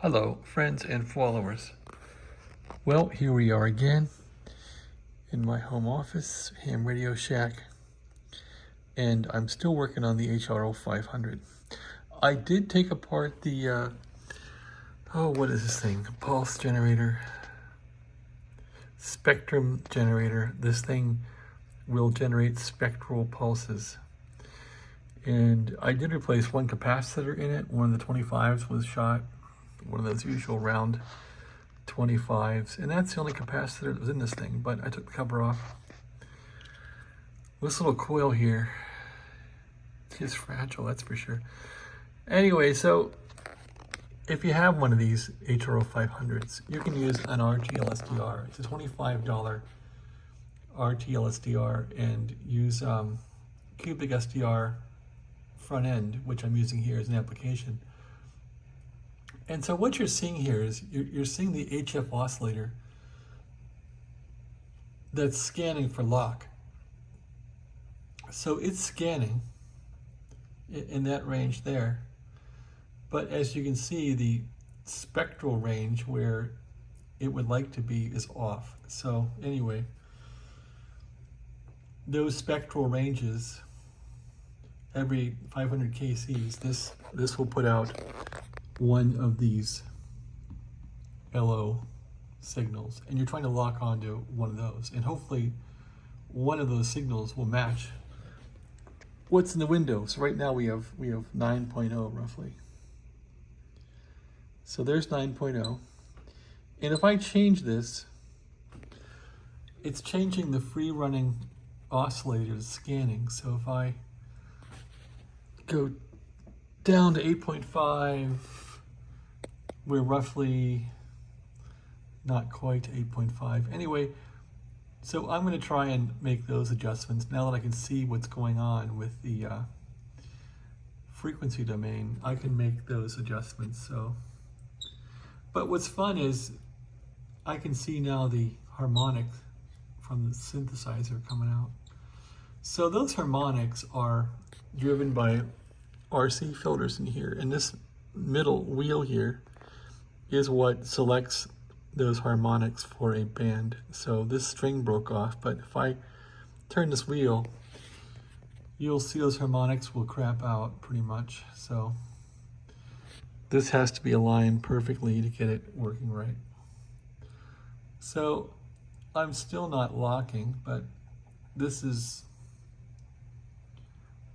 Hello, friends and followers. Well, here we are again in my home office, Ham Radio Shack, and I'm still working on the HRO 500. I did take apart the, what is this thing? Pulse generator, spectrum generator. This thing will generate spectral pulses. And I did replace one capacitor in it. One of the 25s was shot. One of those usual round 25s, and that's the only capacitor that was in this thing, but I took the cover off. This little coil here is fragile, that's for sure. Anyway, so if you have one of these HRO 500s, you can use an RTLSDR. It's a $25 RTLSDR, and use cubic SDR front end, which I'm using here as an application. And so what you're seeing here is you're seeing the HF oscillator that's scanning for lock. So it's scanning in that range there. But as you can see, the spectral range where it would like to be is off. So anyway, those spectral ranges, every 500 kcs, this will put out one of these LO signals, and you're trying to lock onto one of those, and hopefully one of those signals will match what's in the window. So right now we have 9.0 roughly. So there's 9.0, and if I change this, it's changing the free running oscillators scanning. So if I go down to 8.5, we're roughly not quite 8.5. Anyway, so I'm going to try and make those adjustments now that I can see what's going on with the frequency domain. I can make those adjustments. So, but what's fun is I can see now the harmonic from the synthesizer coming out. So those harmonics are driven by RC filters in here, and this middle wheel here is what selects those harmonics for a band. So this string broke off, but if I turn this wheel, you'll see those harmonics will crap out pretty much. So this has to be aligned perfectly to get it working right. So I'm still not locking, but this is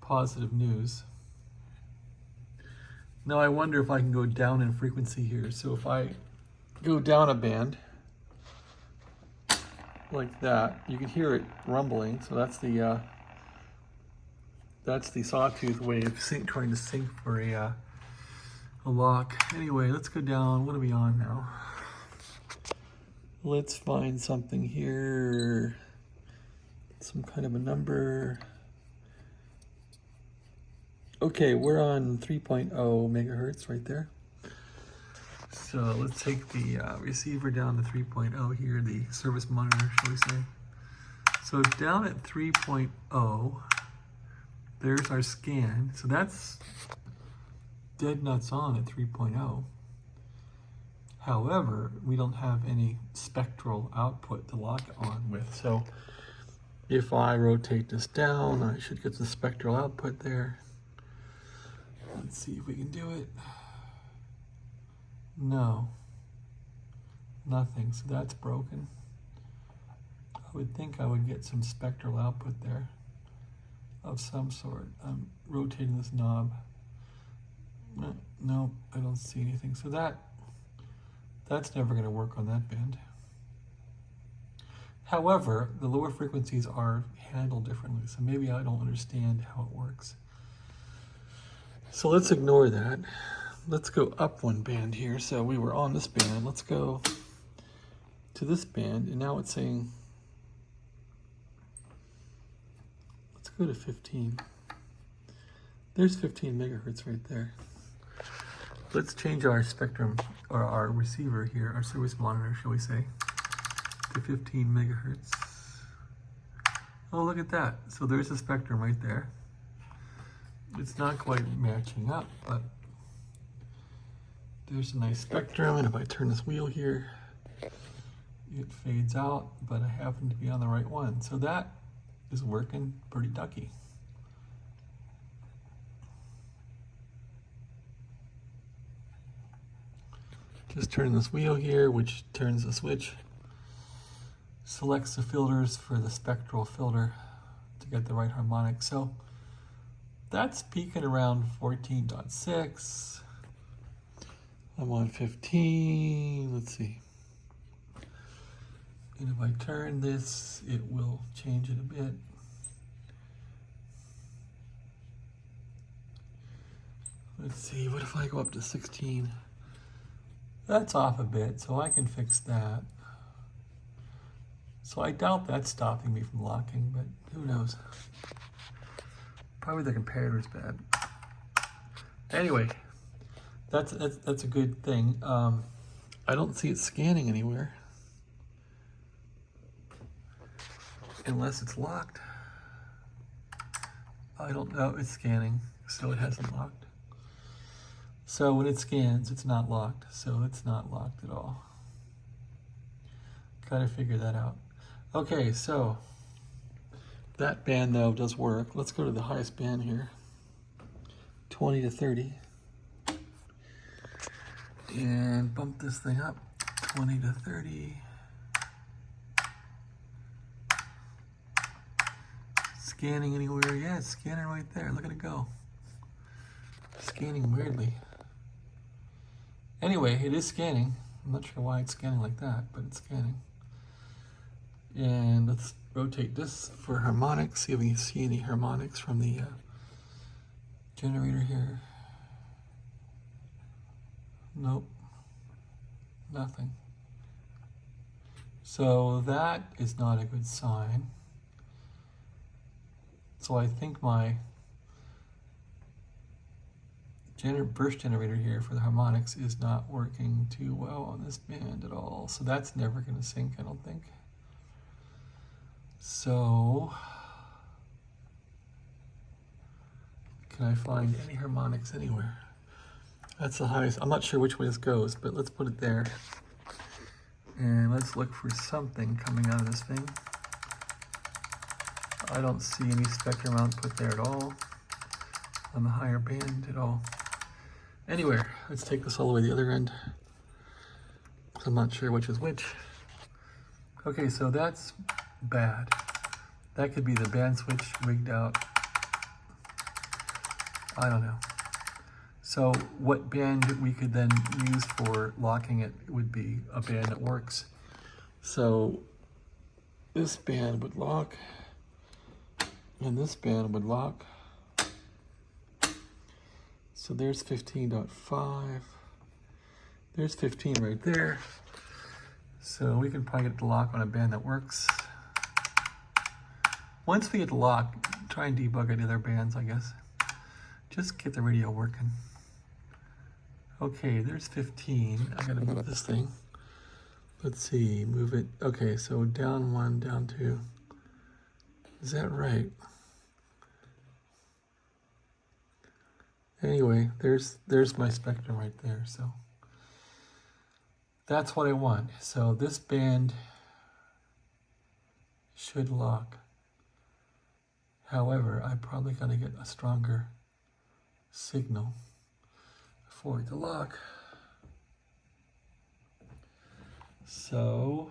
positive news. Now I wonder if I can go down in frequency here. So if I go down a band like that, you can hear it rumbling. So that's the sawtooth wave trying to sync for a lock. Anyway, let's go down. What are we on now? Let's find something here. Some kind of a number. Okay, we're on 3.0 megahertz right there. So let's take the receiver down to 3.0 here, the service monitor, shall we say. So down at 3.0, there's our scan. So that's dead nuts on at 3.0. However, we don't have any spectral output to lock on with. So if I rotate this down, I should get the spectral output there. Let's see if we can do it. No, nothing, so that's broken. I would think I would get some spectral output there of some sort. I'm rotating this knob. No, I don't see anything. So that's never going to work on that band. However, the lower frequencies are handled differently, so maybe I don't understand how it works. So let's ignore that. Let's go up one band here. So we were on this band. Let's go to this band, and now it's saying, let's go to 15. There's 15 megahertz right there. Let's change our spectrum, or our receiver here, our service monitor, shall we say, to 15 megahertz. Oh, look at that. So there's the spectrum right there. It's not quite matching up, but There's a nice spectrum, and if I turn this wheel here, it fades out, but I happen to be on the right one. So that is working pretty ducky. Just turn this wheel here, which turns the switch, selects the filters for the spectral filter to get the right harmonic. So that's peaking around 14.6. I'm on 15, let's see. And if I turn this, it will change it a bit. Let's see, what if I go up to 16? That's off a bit, so I can fix that. So I doubt that's stopping me from locking, but who knows? Probably the comparator's bad. Anyway, that's a good thing. I don't see it scanning anywhere. Unless it's locked. I don't know, it's scanning, so it hasn't locked. So when it scans, it's not locked, so it's not locked at all. Gotta figure that out. Okay, so that band though does work. Let's go to the highest band here, 20 to 30. And bump this thing up, 20 to 30. Scanning anywhere? Yeah, it's scanning right there. Look at it go. Scanning weirdly. Anyway, it is scanning. I'm not sure why it's scanning like that, but it's scanning. And let's rotate this for harmonics. See if we can see any harmonics from the generator here. Nope. Nothing. So that is not a good sign. So I think my burst generator here for the harmonics is not working too well on this band at all. So that's never going to sync, I don't think. So can I find any harmonics anywhere? That's the highest. I'm not sure which way this goes, but let's put it there. And let's look for something coming out of this thing. I don't see any spectrum output there at all on the higher band at all. Anyway, let's take this all the way to the other end. I'm not sure which is which. Okay, so that's bad. That could be the band switch rigged out. I don't know. So what band we could then use for locking it would be a band that works. So this band would lock, and this band would lock. So there's 15.5. There's 15 right there. So we can probably get the lock on a band that works. Once we get the lock, try and debug any other bands, I guess. Just get the radio working. Okay, there's 15. I gotta move this thing. Let's see, move it. Okay, so down 1, down 2. Is that right? Anyway, there's my spectrum right there, so that's what I want. So this band should lock. However, I probably gotta get a stronger signal for it to lock. So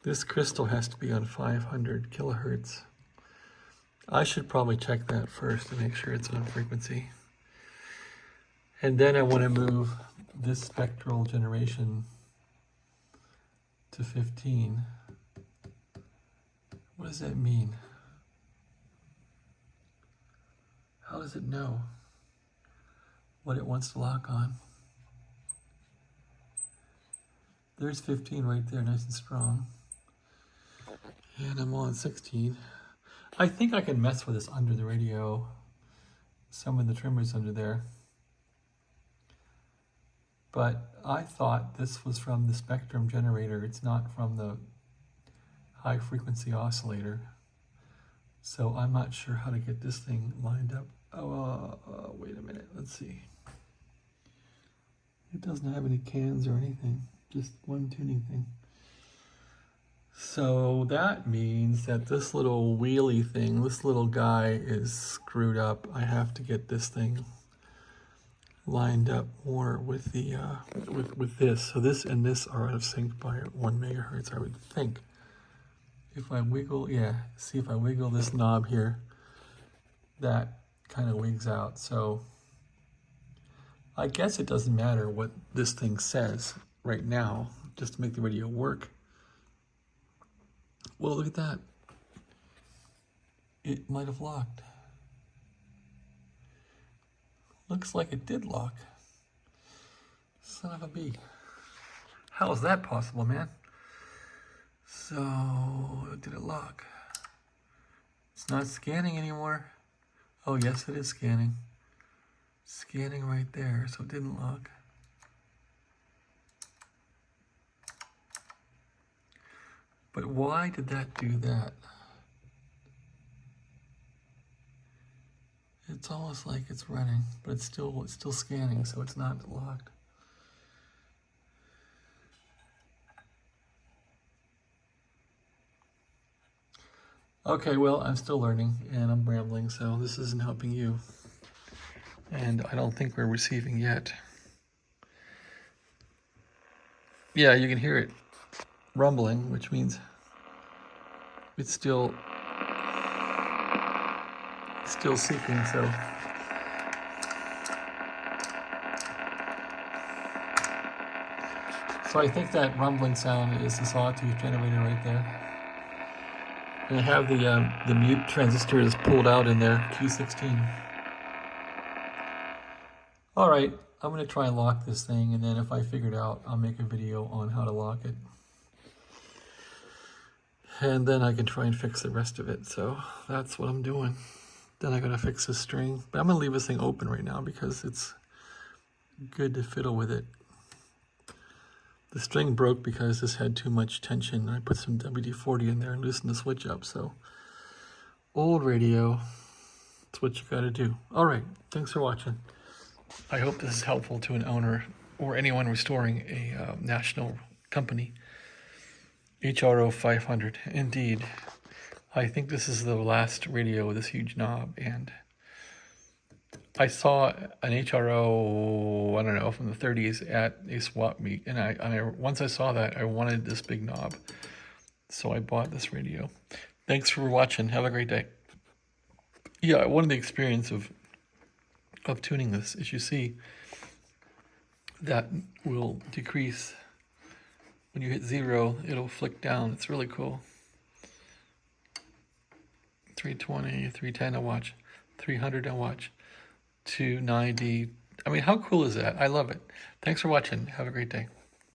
this crystal has to be on 500 kilohertz. I should probably check that first to make sure it's on frequency. And then I want to move this spectral generation to 15. What does that mean? How does it know what it wants to lock on? There's 15 right there, nice and strong. And I'm on 16. I think I can mess with this under the radio. Some of the trimmers under there. But I thought this was from the spectrum generator. It's not from the high frequency oscillator. So I'm not sure how to get this thing lined up. Oh, wait a minute, let's see. doesn't have any cans or anything, just one tuning thing. So that means that this little wheelie thing, this little guy is screwed up. I have to get this thing lined up more with the with this. So this and this are out of sync by 1 megahertz, I would think. If I wiggle, yeah, see if I wiggle this knob here, that kind of wigs out. So I guess it doesn't matter what this thing says right now, just to make the radio work. Well, look at that. It might have locked. Looks like it did lock. Son of a bee. How is that possible, man? So, did it lock? It's not scanning anymore. Oh, yes, it is scanning. Scanning right there, so it didn't lock. But why did that do that? It's almost like it's running, but it's still scanning, so it's not locked. Okay, well, I'm still learning, and I'm rambling, so this isn't helping you. And I don't think we're receiving yet. Yeah, you can hear it rumbling, which means it's still seeking, so. So I think that rumbling sound is the sawtooth generator right there. And I have the mute transistors pulled out in there, Q16. All right, I'm gonna try and lock this thing, and then if I figure it out, I'll make a video on how to lock it. And then I can try and fix the rest of it. So that's what I'm doing. Then I gotta fix this string. But I'm gonna leave this thing open right now because it's good to fiddle with it. The string broke because this had too much tension. I put some WD-40 in there and loosened the switch up. So old radio, that's what you gotta do. All right, thanks for watching. I hope this is helpful to an owner or anyone restoring a national company. HRO 500, indeed. I think this is the last radio with this huge knob, and I saw an HRO, I don't know, from the 30s at a swap meet, and I once I saw that, I wanted this big knob, so I bought this radio. Thanks for watching. Have a great day. Yeah, one of the experience of tuning this is you see that will decrease. When you hit 0, it'll flick down. It's really cool. 320, 310 to watch, 300 to watch, 290. I mean, how cool is that? I love it. Thanks for watching. Have a great day.